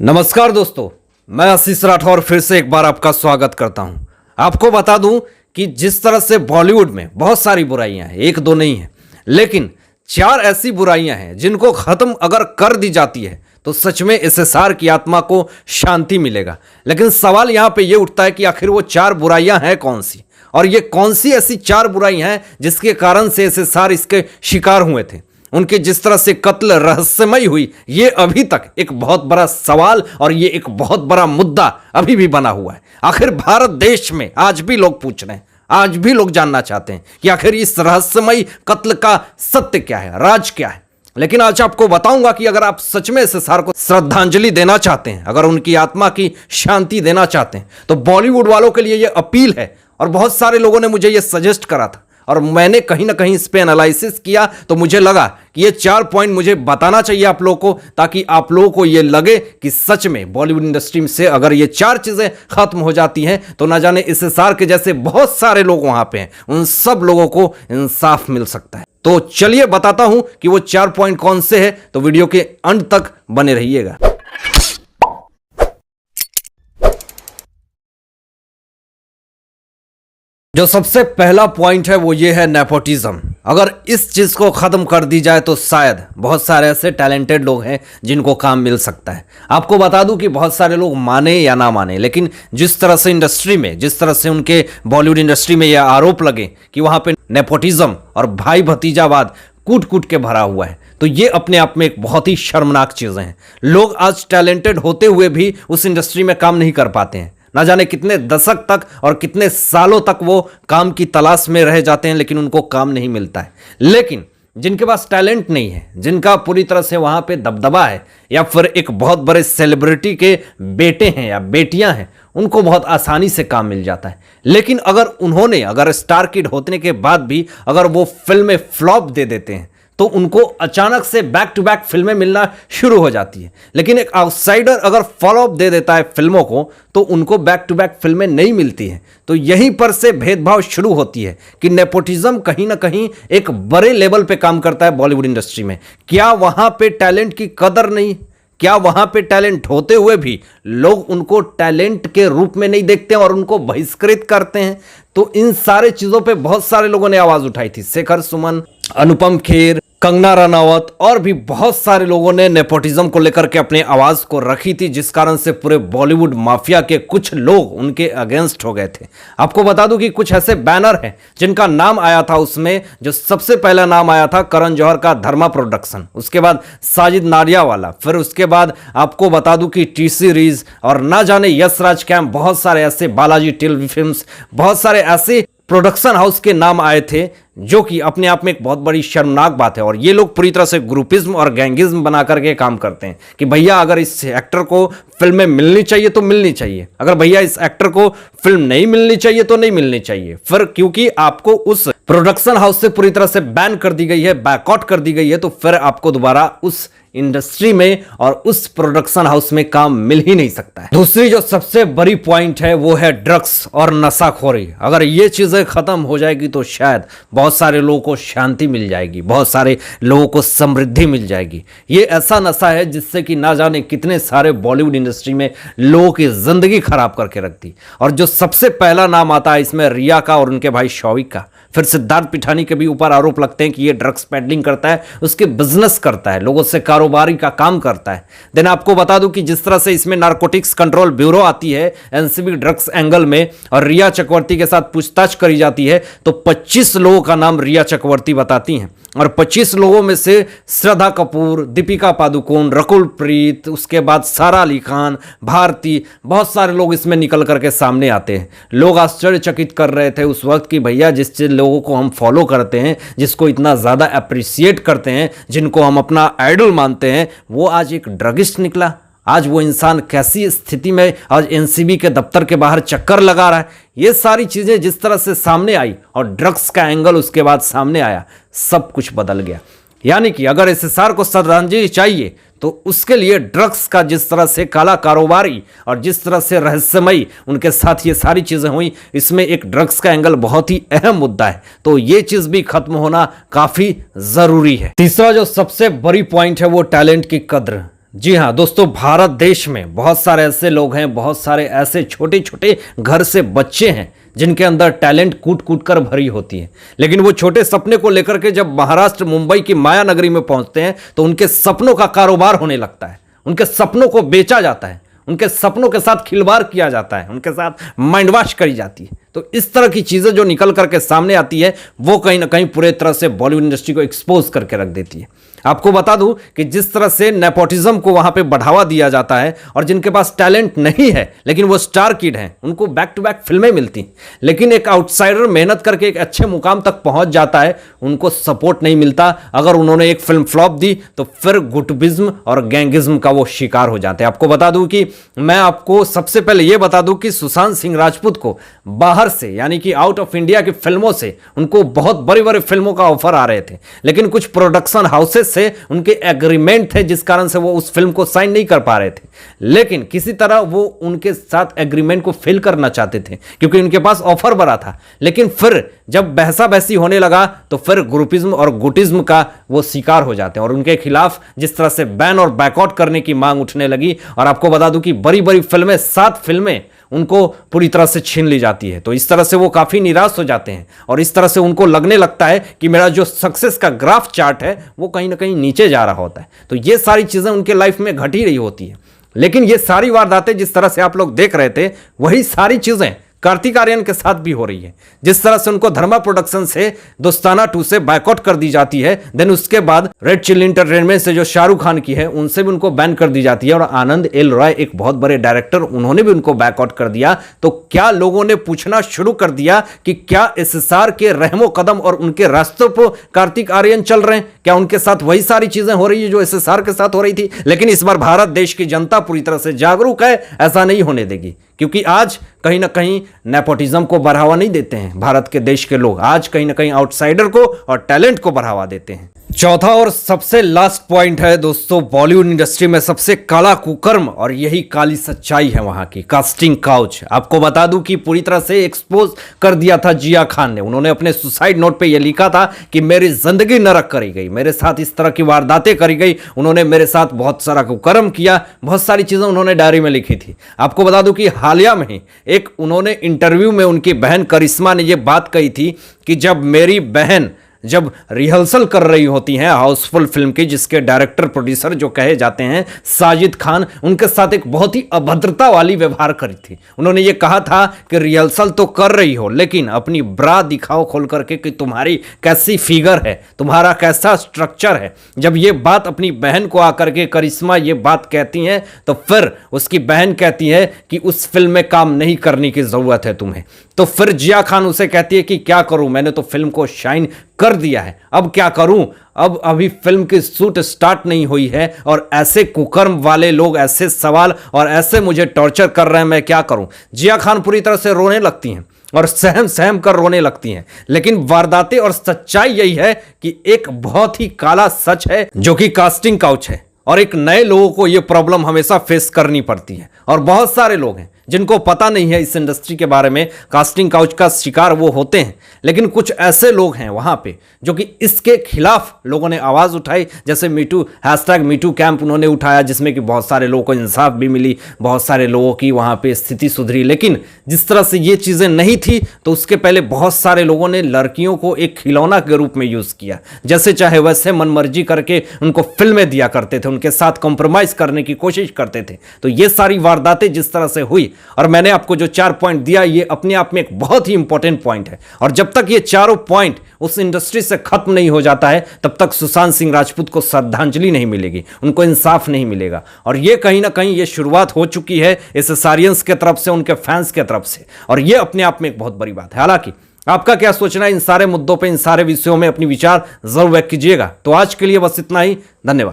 नमस्कार दोस्तों, मैं आशीष राठौर फिर से एक बार आपका स्वागत करता हूं। आपको बता दूं कि जिस तरह से बॉलीवुड में बहुत सारी बुराइयां हैं, एक दो नहीं है, लेकिन 4 ऐसी बुराइयां हैं जिनको खत्म अगर कर दी जाती है तो सच में एसएसआर की आत्मा को शांति मिलेगा। लेकिन सवाल यहां पे ये उठता है कि आखिर वो 4 बुराइयां हैं कौन सी, और ये कौन सी ऐसी 4 बुराइयां हैं जिसके कारण से एसएसआर इसके शिकार हुए थे। उनके जिस तरह से कत्ल रहस्यमय हुई, ये अभी तक एक बहुत बड़ा सवाल और ये एक बहुत बड़ा मुद्दा अभी भी बना हुआ है। आखिर भारत देश में आज भी लोग पूछ रहे हैं, आज भी लोग जानना चाहते हैं कि आखिर इस रहस्यमय कत्ल का सत्य क्या है, राज क्या है। लेकिन आज आपको बताऊंगा कि अगर आप सच में एसएसआर को श्रद्धांजलि देना चाहते हैं, अगर उनकी आत्मा की शांति देना चाहते हैं, तो बॉलीवुड वालों के लिए यह अपील है। और बहुत सारे लोगों ने मुझे यह सजेस्ट करा था और मैंने कहीं ना कहीं इस पे एनालिसिस किया, तो मुझे लगा कि ये 4 पॉइंट मुझे बताना चाहिए आप लोगों को, ताकि आप लोगों को ये लगे कि सच में बॉलीवुड इंडस्ट्री से अगर ये 4 चीजें खत्म हो जाती हैं तो ना जाने एसएसआर के जैसे बहुत सारे लोग वहां पे हैं, उन सब लोगों को इंसाफ मिल सकता है। तो चलिए बताता हूं कि वो 4 पॉइंट कौन से हैं, तो वीडियो के अंत तक बने रहिएगा। जो सबसे पहला पॉइंट है वो ये है नेपोटिज्म। अगर इस चीज को खत्म कर दी जाए तो शायद बहुत सारे ऐसे टैलेंटेड लोग हैं जिनको काम मिल सकता है। आपको बता दूं कि बहुत सारे लोग माने या ना माने, लेकिन जिस तरह से इंडस्ट्री में, जिस तरह से उनके बॉलीवुड इंडस्ट्री में यह आरोप लगे कि वहां पे नेपोटिज्म और भाई भतीजावाद कूट कूट के भरा हुआ है, तो ये अपने आप में एक बहुत ही शर्मनाक चीजें हैं। लोग आज टैलेंटेड होते हुए भी उस इंडस्ट्री में काम नहीं कर पाते हैं। ना जाने कितने दशक तक और कितने सालों तक वो काम की तलाश में रह जाते हैं, लेकिन उनको काम नहीं मिलता है। लेकिन जिनके पास टैलेंट नहीं है, जिनका पूरी तरह से वहां पे दबदबा है, या फिर एक बहुत बड़े सेलिब्रिटी के बेटे हैं या बेटियां हैं, उनको बहुत आसानी से काम मिल जाता है। लेकिन अगर स्टार किड होने के बाद भी अगर वो फिल्में फ्लॉप दे देते हैं तो उनको अचानक से बैक टू बैक फिल्में मिलना शुरू हो जाती है। लेकिन एक आउटसाइडर अगर फॉलोअप दे देता है फिल्मों को तो उनको बैक टू बैक फिल्में नहीं मिलती हैं। तो यहीं पर से भेदभाव शुरू होती है कि नेपोटिज्म कहीं ना कहीं एक बड़े लेवल पे काम करता है बॉलीवुड इंडस्ट्री में। क्या वहां पे टैलेंट की कदर नहीं? क्या वहां पे टैलेंट होते हुए भी लोग उनको टैलेंट के रूप में नहीं देखते और उनको बहिष्कृत करते हैं? तो इन सारे चीजों पे बहुत सारे लोगों ने आवाज उठाई थी। शेखर सुमन, अनुपम खेर, कंगना रनावत और भी बहुत सारे लोगों ने नेपोटिज्म को लेकर के अपनी आवाज को रखी थी, जिस कारण से पूरे बॉलीवुड माफिया के कुछ लोग उनके अगेंस्ट हो गए थे। आपको बता दूं कि कुछ ऐसे बैनर हैं जिनका नाम आया था उसमें। जो सबसे पहला नाम आया था करण जौहर का धर्मा प्रोडक्शन, उसके बाद साजिद नाडियावाला, फिर उसके बाद आपको बता दूं कि टी सीरीज और ना जाने यश राज कैम्प, बहुत सारे ऐसे बालाजी टेलीविजन फिल्म्स, बहुत सारे ऐसे प्रोडक्शन हाउस के नाम आए थे, जो कि अपने आप में एक बहुत बड़ी शर्मनाक बात है। और ये लोग पूरी तरह से ग्रुपिज्म और गैंगिज्म बना करके काम करते हैं कि भैया अगर इस एक्टर को फिल्म में मिलनी चाहिए तो मिलनी चाहिए, अगर भैया इस एक्टर को फिल्म नहीं मिलनी चाहिए तो नहीं मिलनी चाहिए। फिर क्योंकि आपको उस प्रोडक्शन हाउस से पूरी तरह से बैन कर दी गई है, बैकआउट कर दी गई है, तो फिर आपको दोबारा उस इंडस्ट्री में और उस प्रोडक्शन हाउस में काम मिल ही नहीं सकता है। दूसरी जो सबसे बड़ी पॉइंट है वो है ड्रग्स और नशाखोरी। अगर ये चीजें खत्म हो जाएगी तो शायद बहुत सारे लोगों को शांति मिल जाएगी, बहुत सारे लोगों को समृद्धि मिल जाएगी। ये ऐसा नशा है जिससे कि ना जाने कितने सारे बॉलीवुड इंडस्ट्री में लोगों की जिंदगी खराब करके रख दी। और जो सबसे पहला नाम आता है इसमें रिया का और उनके भाई शौविक का। फिर सिद्धार्थ पिठानी के भी ऊपर आरोप लगते हैं कि ये ड्रग्स पेडलिंग करता है, उसके बिजनेस करता है, लोगों से कारोबारी का काम करता है। देन आपको बता दूं कि जिस तरह से इसमें नारकोटिक्स कंट्रोल ब्यूरो आती है एनसीबी ड्रग्स एंगल में, और रिया चक्रवर्ती के साथ पूछताछ करी जाती है, तो 25 लोगों का नाम रिया चक्रवर्ती बताती हैं। और 25 लोगों में से श्रद्धा कपूर, दीपिका पादुकोण, रकुल प्रीत, उसके बाद सारा अली खान, भारती, बहुत सारे लोग इसमें निकल करके सामने आते हैं। लोग आश्चर्यचकित कर रहे थे उस वक्त कि भैया जिस लोगों को हम फॉलो करते हैं, जिसको इतना ज़्यादा अप्रिशिएट करते हैं, जिनको हम अपना आइडल मानते हैं, वो आज एक ड्रगिस्ट निकला। आज वो इंसान कैसी स्थिति में आज एनसीबी के दफ्तर के बाहर चक्कर लगा रहा है। ये सारी चीजें जिस तरह से सामने आई और ड्रग्स का एंगल उसके बाद सामने आया, सब कुछ बदल गया। यानी कि अगर एसएसआर को श्रद्धांजलि चाहिए तो उसके लिए ड्रग्स का जिस तरह से काला कारोबारी और जिस तरह से रहस्यमयी उनके साथ ये सारी चीजें हुई, इसमें एक ड्रग्स का एंगल बहुत ही अहम मुद्दा है। तो ये चीज भी खत्म होना काफी जरूरी है। तीसरा जो सबसे बड़ी पॉइंट है वो टैलेंट की कद्र। जी हाँ दोस्तों, भारत देश में बहुत सारे ऐसे लोग हैं, बहुत सारे ऐसे छोटे छोटे घर से बच्चे हैं जिनके अंदर टैलेंट कूट कूट कर भरी होती है। लेकिन वो छोटे सपने को लेकर के जब महाराष्ट्र मुंबई की माया नगरी में पहुंचते हैं तो उनके सपनों का कारोबार होने लगता है, उनके सपनों को बेचा जाता है, उनके सपनों के साथ खिलवाड़ किया जाता है, उनके साथ माइंड वॉश करी जाती है। तो इस तरह की चीज़ें जो निकल करके सामने आती है वो कहीं ना कहीं पूरे तरह से बॉलीवुड इंडस्ट्री को एक्सपोज करके रख देती है। आपको बता दूं कि जिस तरह से नेपोटिज्म को वहां पे बढ़ावा दिया जाता है और जिनके पास टैलेंट नहीं है लेकिन वो स्टार किड हैं, उनको बैक टू बैक फिल्में मिलती, लेकिन एक आउटसाइडर मेहनत करके एक अच्छे मुकाम तक पहुंच जाता है, उनको सपोर्ट नहीं मिलता। अगर उन्होंने एक फिल्म फ्लॉप दी तो फिर गुटबिज्म और गैंगिज्म का वो शिकार हो जाते हैं। आपको बता दूं कि मैं आपको सबसे पहले ये बता दूं कि सुशांत सिंह राजपूत को बाहर से यानी कि आउट ऑफ इंडिया की फिल्मों से उनको बहुत बड़ी बड़ी फिल्मों का ऑफर आ रहे थे, लेकिन कुछ प्रोडक्शन हाउसेस से उनके एग्रीमेंट थे जिस कारण से वो उस फिल्म को साइन नहीं कर पा रहे थे। लेकिन किसी तरह वो उनके साथ एग्रीमेंट को फिल करना चाहते थे क्योंकि उनके पास ऑफर बड़ा था। लेकिन फिर जब बहसा बहसी होने लगा तो फिर ग्रुपिज्म और गुटिज्म का वो शिकार हो जाते हैं और उनके खिलाफ जिस तरह से बैन और बैकआउट करने की मांग उठने लगी। और आपको बता दूं कि बड़ी बड़ी फिल्में, 7 फिल्में उनको पूरी तरह से छीन ली जाती है। तो इस तरह से वो काफ़ी निराश हो जाते हैं और इस तरह से उनको लगने लगता है कि मेरा जो सक्सेस का ग्राफ चार्ट है वो कहीं ना कहीं नीचे जा रहा होता है। तो ये सारी चीज़ें उनके लाइफ में घट ही रही होती है। लेकिन ये सारी वारदातें जिस तरह से आप लोग देख रहे थे वही सारी चीज़ें कार्तिक आर्यन के साथ भी हो रही है। जिस तरह से उनको धर्मा प्रोडक्शन से दोस्ताना 2 से बैकआउट कर दी जाती है, देन उसके बाद रेड चिल्ली एंटरटेनमेंट से जो शाहरुख खान की है उनसे भी उनको बैन कर दी जाती है और आनंद एल रॉय एक बहुत बड़े डायरेक्टर, उन्होंने भी उनको बैकआउट कर दिया। तो क्या लोगों ने पूछना शुरू कर दिया कि क्या एसएसआर के रहमो कदम और उनके रास्तों पर कार्तिक आर्यन चल रहे हैं? क्या उनके साथ वही सारी चीजें हो रही है जो एसएसआर के साथ हो रही थी? लेकिन इस बार भारत देश की जनता पूरी तरह से जागरूक है, ऐसा नहीं होने देगी, क्योंकि आज कहीं ना कहीं नेपोटिज्म को बढ़ावा नहीं देते हैं भारत के देश के लोग, आज कहीं ना कहीं आउटसाइडर को और टैलेंट को बढ़ावा देते हैं। चौथा और सबसे लास्ट पॉइंट है दोस्तों, बॉलीवुड इंडस्ट्री में सबसे काला कुकर्म और यही काली सच्चाई है वहां की, कास्टिंग काउच। आपको बता दूं कि पूरी तरह से एक्सपोज कर दिया था जिया खान ने। उन्होंने अपने सुसाइड नोट पे यह लिखा था कि मेरी जिंदगी नरक करी गई, मेरे साथ इस तरह की वारदातें करी गई, उन्होंने मेरे साथ बहुत सारा कुकर्म किया, बहुत सारी चीजें उन्होंने डायरी में लिखी थी। आपको बता दूं कि हालिया में ही एक उन्होंने इंटरव्यू में उनकी बहन करिश्मा ने यह बात कही थी कि जब मेरी बहन जब रिहर्सल कर रही होती हैं हाउसफुल फिल्म की, जिसके डायरेक्टर प्रोड्यूसर जो कहे जाते हैं साजिद खान, उनके साथ एक बहुत ही अभद्रता वाली व्यवहार करी थी। उन्होंने ये कहा था कि रिहर्सल तो कर रही हो लेकिन अपनी ब्रा दिखाओ खोल करके कि तुम्हारी कैसी फिगर है, तुम्हारा कैसा स्ट्रक्चर है। जब ये बात अपनी बहन को आकर के करिश्मा ये बात कहती हैं तो फिर उसकी बहन कहती है कि उस फिल्म में काम नहीं करने की जरूरत है तुम्हें। तो फिर जिया खान उसे कहती है कि क्या करूं, मैंने तो फिल्म को शाइन कर दिया है, अब क्या करूं, अब अभी फिल्म की शूट स्टार्ट नहीं हुई है और ऐसे कुकर्म वाले लोग ऐसे सवाल और ऐसे मुझे टॉर्चर कर रहे हैं, मैं क्या करूं। जिया खान पूरी तरह से रोने लगती हैं और सहम सहम कर रोने लगती हैं। लेकिन वारदातें और सच्चाई यही है कि एक बहुत ही काला सच है जो कि कास्टिंग काउच है और एक नए लोगों को यह प्रॉब्लम हमेशा फेस करनी पड़ती है। और बहुत सारे लोग हैं जिनको पता नहीं है इस इंडस्ट्री के बारे में, कास्टिंग काउच का शिकार वो होते हैं। लेकिन कुछ ऐसे लोग हैं वहां पे जो कि इसके खिलाफ लोगों ने आवाज़ उठाई, जैसे मीटू #मीटू कैंप उन्होंने उठाया, जिसमें कि बहुत सारे लोगों को इंसाफ भी मिली, बहुत सारे लोगों की वहां पे स्थिति सुधरी। लेकिन जिस तरह से ये चीज़ें नहीं थी तो उसके पहले बहुत सारे लोगों ने लड़कियों को एक खिलौना के रूप में यूज़ किया, जैसे चाहे वैसे मनमर्जी करके उनको फिल्में दिया करते थे, उनके साथ कॉम्प्रोमाइज़ करने की कोशिश करते थे। तो ये सारी वारदातें जिस तरह से हुई, और मैंने आपको जो 4 पॉइंट दिया ये अपने आप में एक बहुत ही इंपॉर्टेंट पॉइंट है। और जब तक ये चारों पॉइंट उस इंडस्ट्री से खत्म नहीं हो जाता है तब तक सुशांत सिंह राजपूत को श्रद्धांजलि नहीं मिलेगी, उनको इंसाफ नहीं मिलेगा। और ये कहीं ना कहीं ये शुरुआत हो चुकी है एसएसआरियंस के तरफ से, उनके फैंस के तरफ से, और ये अपने आप में एक बहुत बड़ी बात है। हालांकि आपका क्या सोचना है इन सारे मुद्दों पे, इन सारे विषयों में अपनी विचार जरूर व्यक्त कीजिएगा। तो आज के लिए बस इतना ही, धन्यवाद।